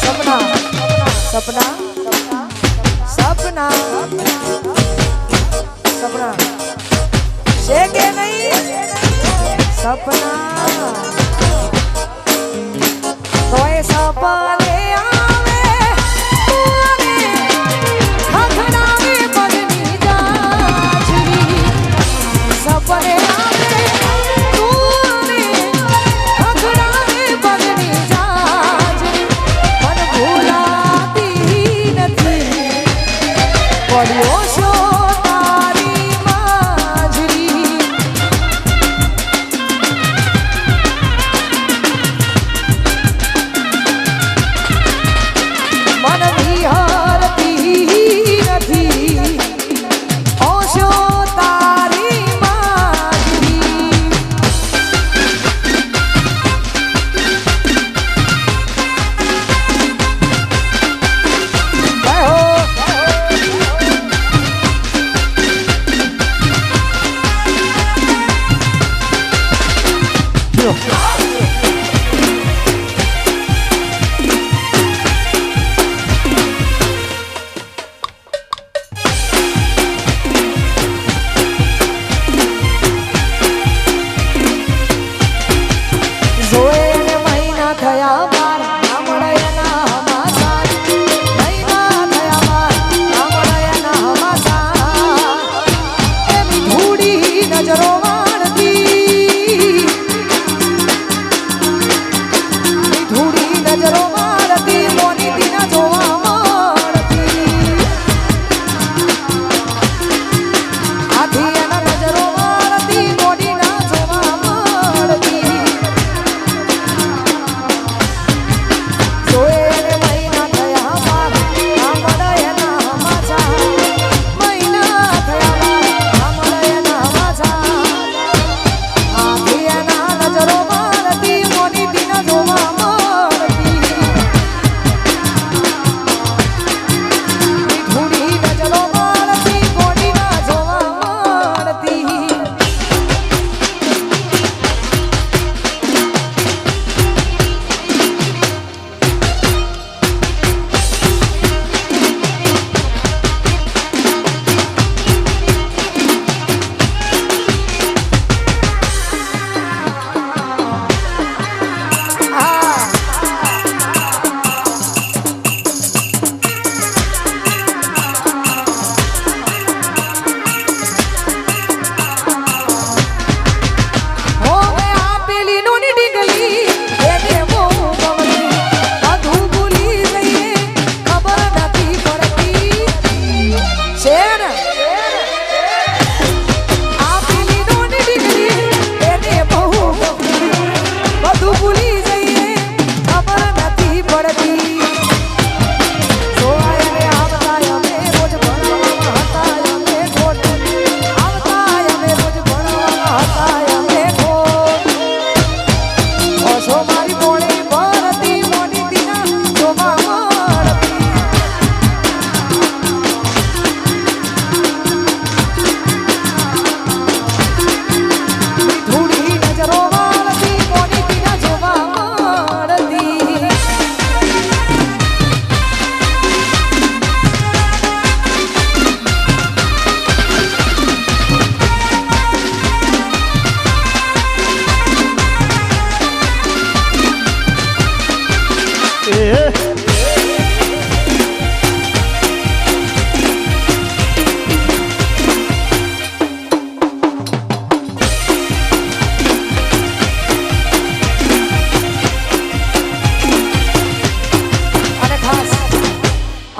सपना सपना सपना से के नहीं सपना तो सपने आवे खखड़ावे बननी जाजरी सपने आवे खखड़ावे बननी जाजरी मन भूलाती નથી પડ્યો છો તારી માજરી मन विहरती નથી ઓશો તારી માજરી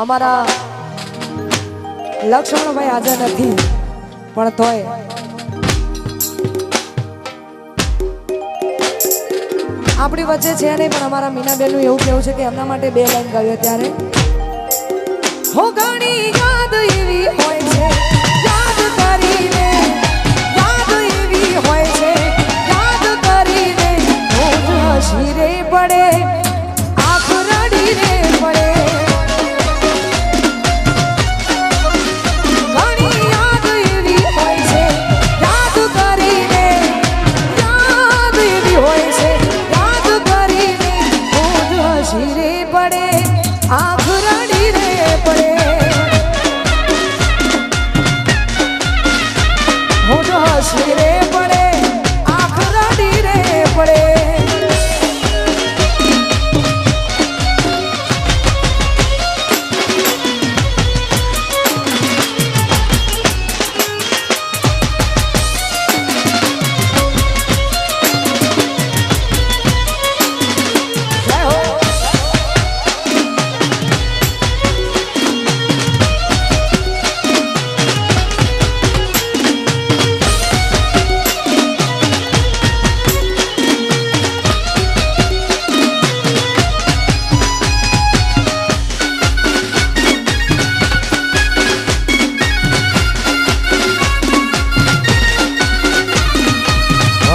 અમારા લક્ષ્મણભાઈ હાજર નથી પણ તોય આપણી વચ્ચે છે નહીં પણ અમારા મીનાબેનનું એવું કહેવું છે કે એમના માટે 2 લાઈન ગાવ્યો ત્યારે હો ઘણી યાદ એવી હોય છે યાદ કરીને યાદ એવી હોય છે યાદ કરીને હસી રે પડે આંખ રડી રે પડે પડે આંખ રડી રે પડે હોઠ હસી રે પડે આંખ રડી રે પડે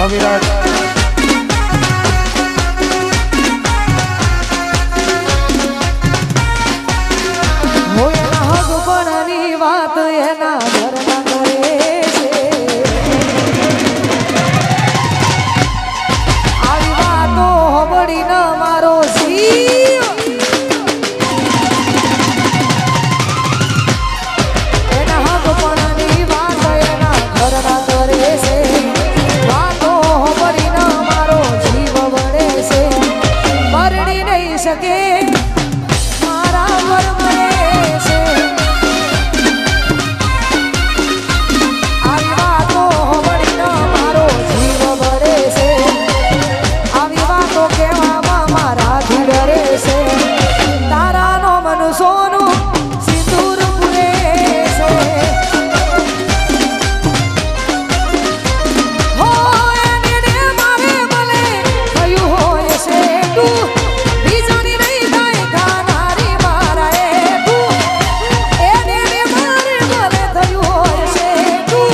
વિરાટ હગપણની વાત એના ઘરના કરે છે આવી વાતો હબડી ન મારો જીવ એના હગપણની વાત એના ઘરના કરે છે વાતો હબડી ન મારો જીવ વળે છે મરડી નહીં શકે મારા ઘર મળે છે આવી વાતો હબડી ન મારો જીવ વળે છે આવી વાતો કહેવામાં મારા ધીરે છે તારાનો મન સોનું સિંદૂર પૂરે છે હો એને મારે ભલે થયું હોય છે તું બીજાની નહીં થાય ખાનારી મારા એ તું એને મારે ભલે થયું હોય છે તું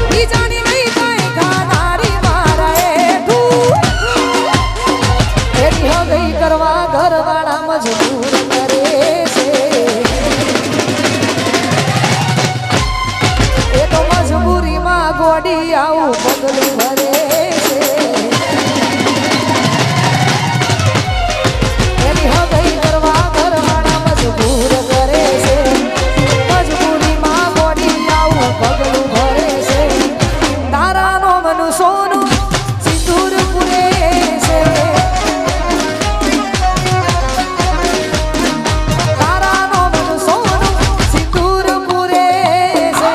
બીજાની નહીં થાય ખાનારી મારા એ તું એની હગઈ કરવા ઘરવાળા મજબૂર કરે છે એ તો મજબૂરીમાં ગોડી આવું પગલું ભરે છે એની હગઈ કરવા ઘરવાળા મજબૂર કરે છે મજબૂરીમાં ગોડી આવું પગલું ભરે છે તારાનો મન સોનું સિંદૂર પૂરે છે તારાનો મન સોનું સિંદૂર પૂરે છે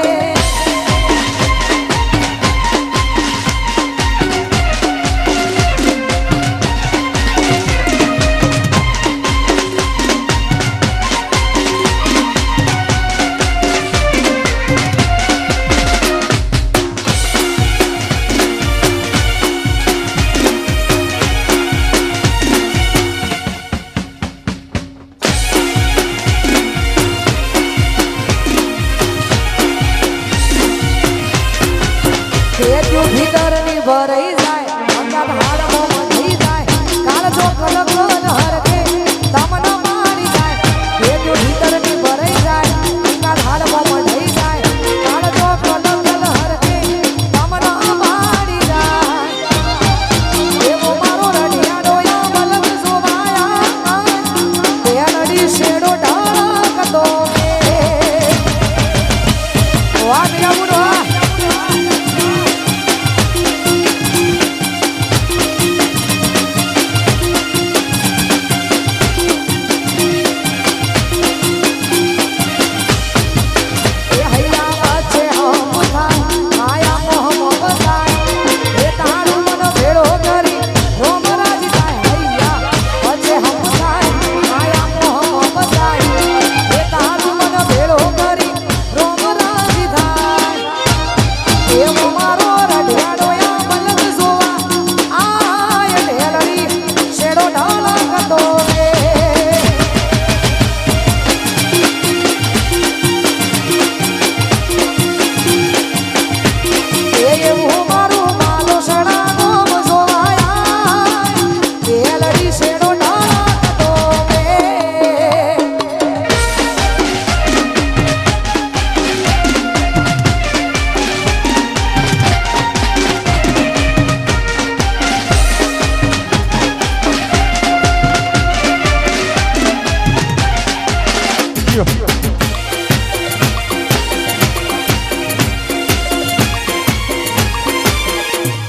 લ્યો.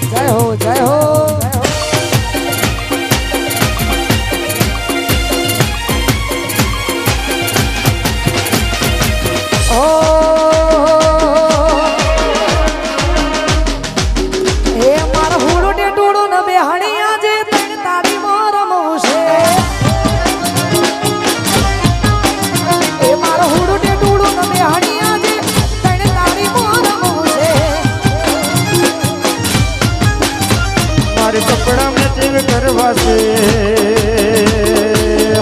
જય હો જય હો ઓ એ મારો હુડું ટેટુડું ન બેહાણી આજે તણ તાળીમાં રમવું છે એ મારો હુડું ટેટુડું ન બેહાણી આજે તણ તાળીમાં રમવું છે મારે કપડા મેચિંગ કરવા છે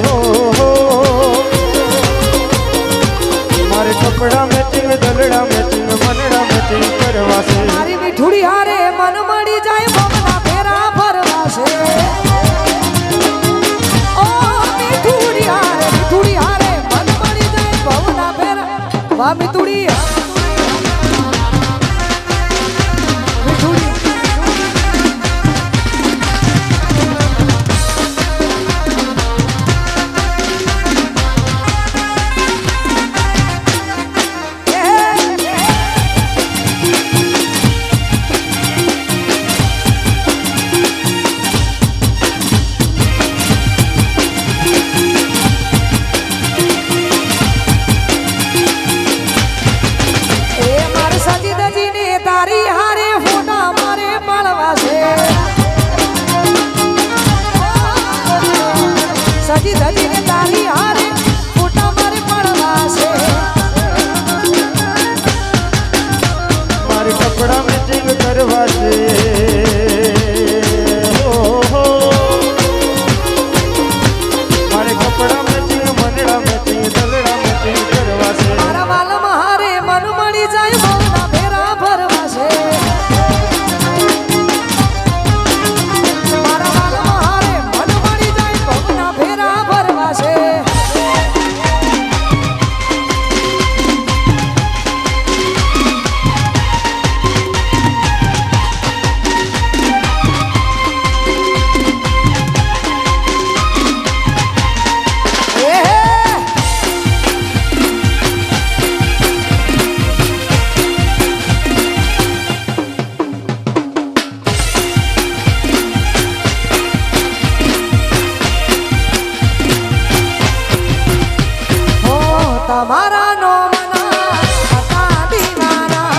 હો હો મારે કપડા મેચિંગ દલડા મેચિંગ મનડા મેચિંગ કરવા છે મારી મીઠુડી હારે મન મળી જાય ભમના ફેરા ફરવા છે ઓ મીઠુડી હારે મન મળી જાય ભમના ફેરા વાહ મીઠુડી મીઠુડી તારી હારે ફોટા મારે પાડવા છે સજી ધજીને તારી હારે ફોટા મારે પાડવા છે મારે કપડા મેચિંગ કરવા છે હો હો મારે કપડા મેચિંગ મનડા મેચિંગ દલડા મેચિંગ કરવા છે મારા વાલમાં હારે મન મળી જાય ભવના ફેરા ફરવા છે મારા વાલમાં હારે મન મળી જાય ભવના ફેરા ફરવા છે તમારા નો મના હતા દીવાના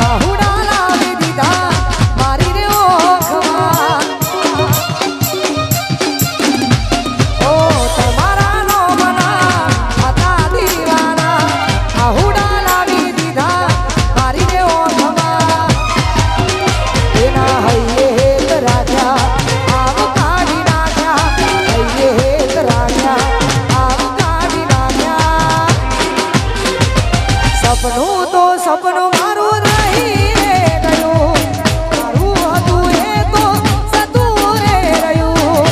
આહુડા લાવી દીધા મારી રે ઓખમાં ઓ તમારા નો મના હતા દીવાના આહુડા લાવી દીધા મારી રે ઓખમાં એના હૈયે હેત રાજા આવ કાઢી નાખ્યા હૈયે હેત રાજા આવ કાઢી નાખ્યા સપનું તો સપનું મારું રહી રે ગયું મારું હતું એ તો સતું રે રહ્યું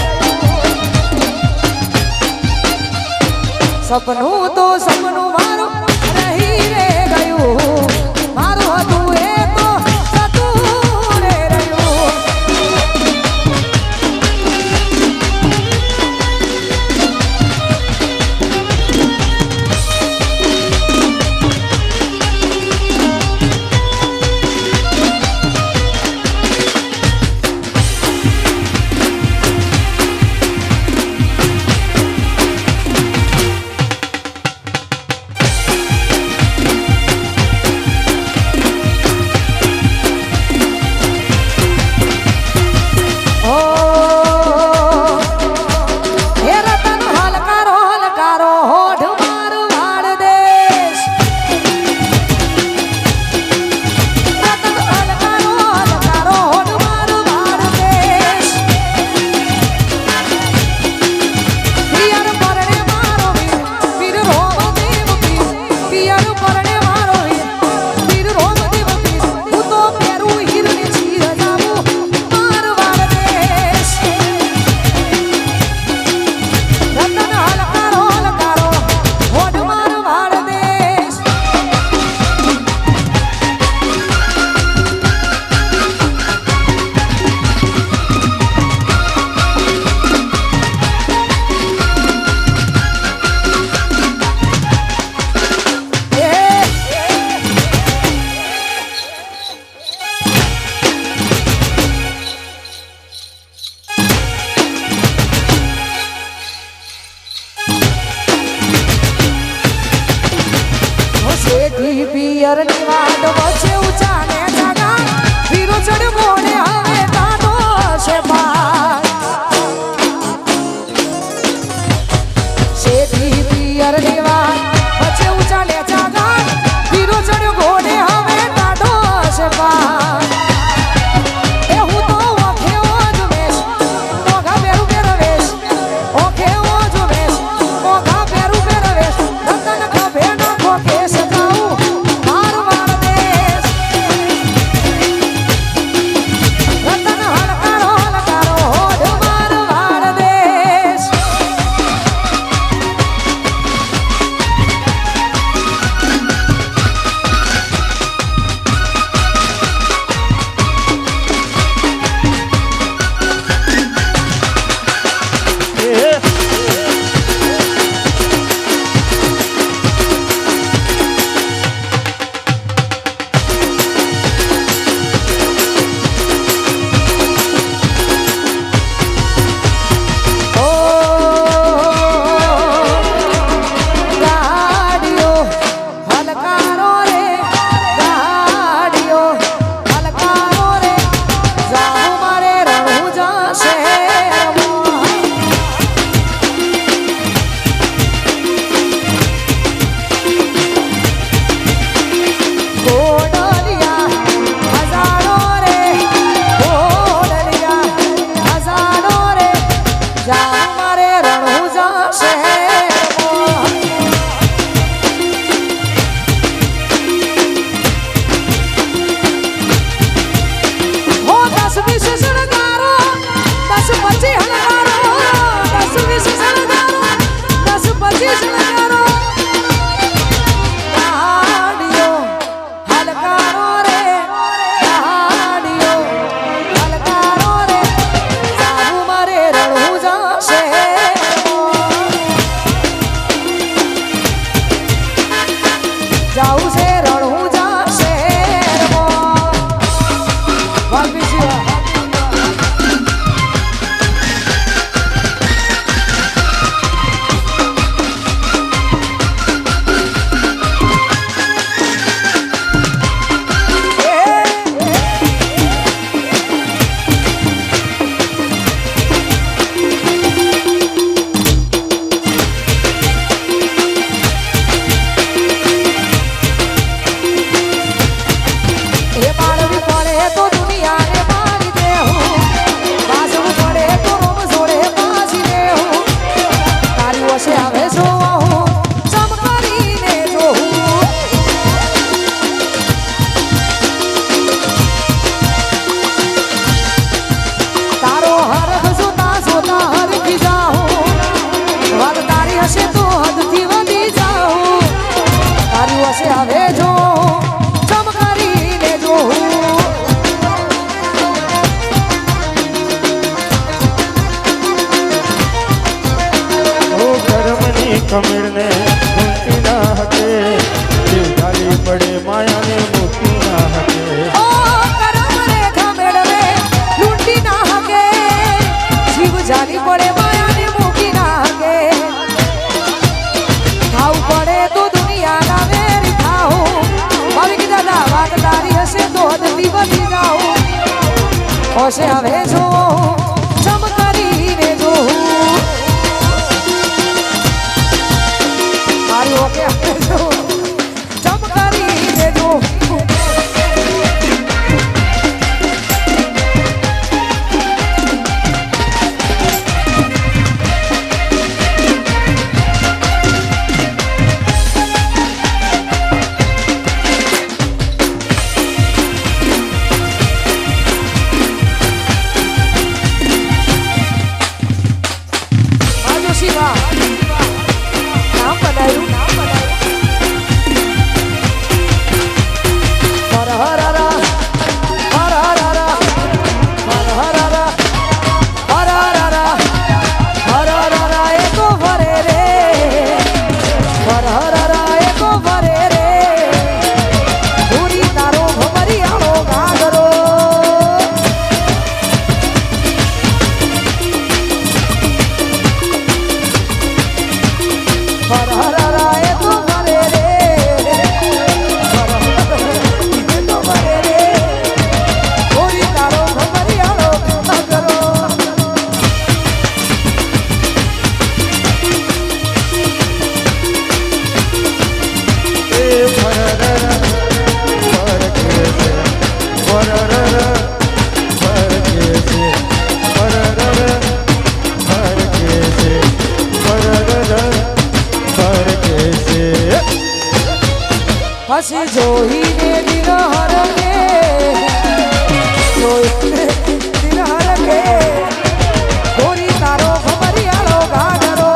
સપનું તો સપનું મારું રહી રે ગયું મારું હતું એ તો સતું રે રહ્યું પિયરની વાત વચ્ચે ઊંચા ને જાગા વીરો ચડ મોડે હવે કાઢો છે પાર શેઠી પિયરની વાત વચ્ચે ઊંચા ને જાગા વીરો ચડ મોડે હવે કાઢો છે પાર એ હું તો ઓખે ઓજ વેશ મોઘા પેરું પહેરવેશ ઓખે ઓજ વેશ મોઘા પેરું પહેરવેશ રતન ખભે નાખો કેસ જાઉં મારવાડ દેશ રતન હલકારો હલકારો હોડ મારવાડ દેશ ગાડીઓ હલકારો રે ગાડીઓ હલકારો રે જાઉં મારે રણુજા શહેરમાં ગોડલિયા હજારો રે ગોડલિયા હજારો રે જાઉં મારે રણુજા શહેરમાં હો 10-20 શણગારો 10-25 હણગારો 10-20 શણગારો 10-25 શણગારો ગાડીઓ હલકારો રે ગાડીઓ હલકારો રે જાવું મારે રણુજા શહેરમાં જાવું છે રણુજા શહેરમાં વાપી એ બાળવી પડે તો દુનિયાને મારી દેવું બાજવું પડે તો રોમ જોડે પાછી દેવું તારી વશે આવે જોવા હું ચમ કરીને જોઉં તારો હરખ જોતા જોતા હરખી જાઉં વાત તારી હશે તો હદથી વધી જાઉં તારી વશે આવે જોઉં ચમ કરીને જોઉં ઓ કર્મની કમીરને મૂકી ના હકે જે ડાલી પડે માયાને મૂકી ના હકે ઓ કરમ રેખા મેળવે લૂંટી ના હકે જીવ જાની પડે માયાને મૂકી ના હકે ખાવું પડે તો દુનિયાના વેરી ખાવું ભાવિક દાદા વાત તારી હશે તો હદથી વધી જાઉં હોશે હવે જો ચમ કરીને જોઉં મારી ઓકે હવે જો ચમ કરીને જોઉં હસી જોઈને દિલ હરકે જોઈને દિલ હરકે ગોરી તારો ખબરિયાળો ગાગરો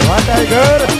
વાહ ટાઈગર